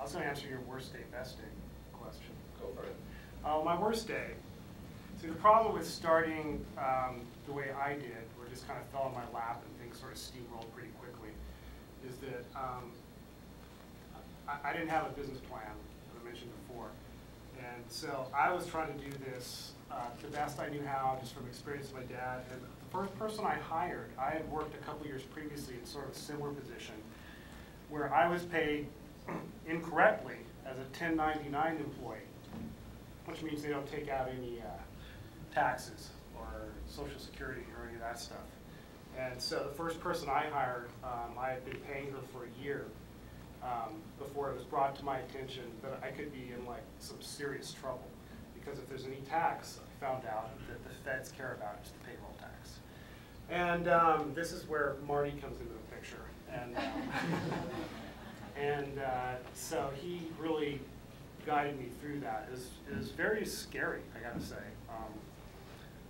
was going to answer your worst day, best day question. Go for it. My worst day. See, the problem with starting the way I did, where it just kind of fell in my lap and things sort of steamrolled pretty quickly, is that I didn't have a business plan, as I mentioned before. And so I was trying to do this the best I knew how, just from experience with my dad. And the first person I hired, I had worked a couple years previously in sort of a similar position, where I was paid incorrectly as a 1099 employee, which means they don't take out any taxes or Social Security or any of that stuff. And so the first person I hired, I had been paying her for a year before it was brought to my attention that I could be in like some serious trouble, because if there's any tax, I found out that the feds care about is the payroll tax. And this is where Marty comes into the picture. And so he really guided me through that. It was very scary, I gotta say.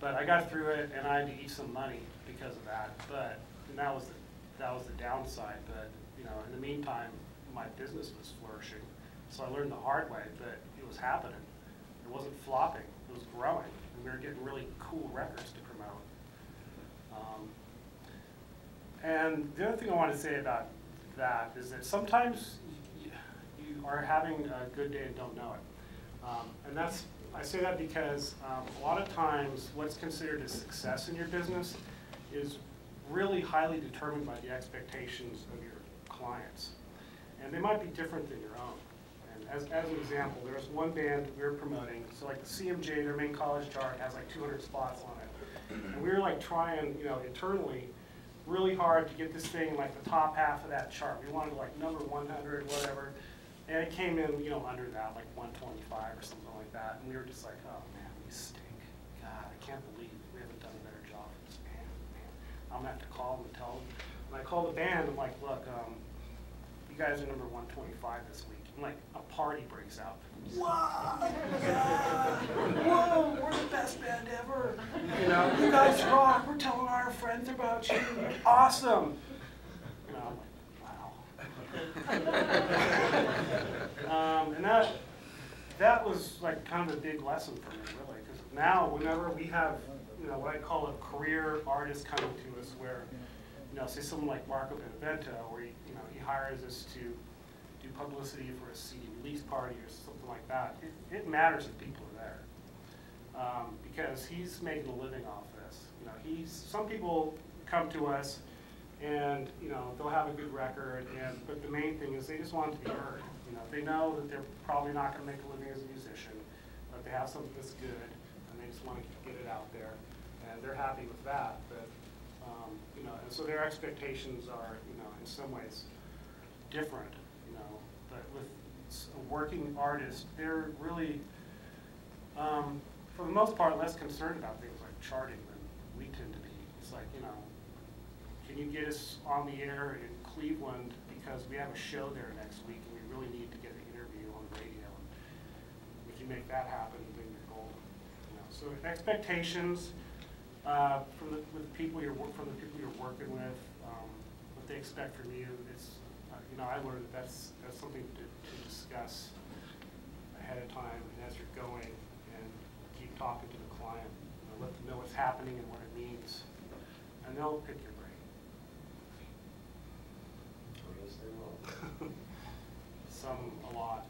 But I got through it, and I had to eat some money because of that. But and that was the downside. But you know, in the meantime, my business was flourishing. So I learned the hard way that it was happening. It wasn't flopping. It was growing, and we were getting really cool records to promote. And the other thing I want to say about that is that sometimes you are having a good day and don't know it. And I say that because a lot of times what's considered a success in your business is really highly determined by the expectations of your clients. And they might be different than your own. And as an example, there was one band we were promoting, so like the CMJ, their main college chart has like 200 spots on it. And we were like trying, you know, internally really hard to get this thing like the top half of that chart. We wanted like number 100, whatever. And it came in, you know, under that, like 125 or something like that. And we were just like, oh man, we stink. God, I can't believe we haven't done a better job of this band, man. I'm gonna have to call them and tell them. And I called the band, I'm like, look, you guys are number 125 this week. And like a party breaks out. Whoa, God, whoa, we're the best band ever. You know, you guys rock, we're telling our friends about you. Awesome. You know, I'm like, wow. And that was like kind of a big lesson for me, really, because now whenever we have, you know, what I call a career artist coming to us, where, you know, say someone like Marco Benevento, where he hires us to do publicity for a CD release party or something like that. It matters if people are there, because he's making a living off this. You know, some people come to us, and you know they'll have a good record, but the main thing is they just want it to be heard. You know, they know that they're probably not going to make a living as a musician, but they have something that's good, and they just want to get it out there, and they're happy with that. But you know, and so their expectations are, you know, in some ways different. You know, but with a working artist, they're really, for the most part, less concerned about things like charting than we tend to be. It's like, you know, can you get us on the air in Cleveland because we have a show there next week and we really need to get an interview on the radio. And if you make that happen, then you're golden. You know, so expectations from the people you're working with, what they expect from you. It's you know, I learned that that's something to discuss ahead of time and as you're going, and keep talking to the client. You know, let them know what's happening and what it means, and they'll pick your brain. Oh, yes, they will. Some a lot.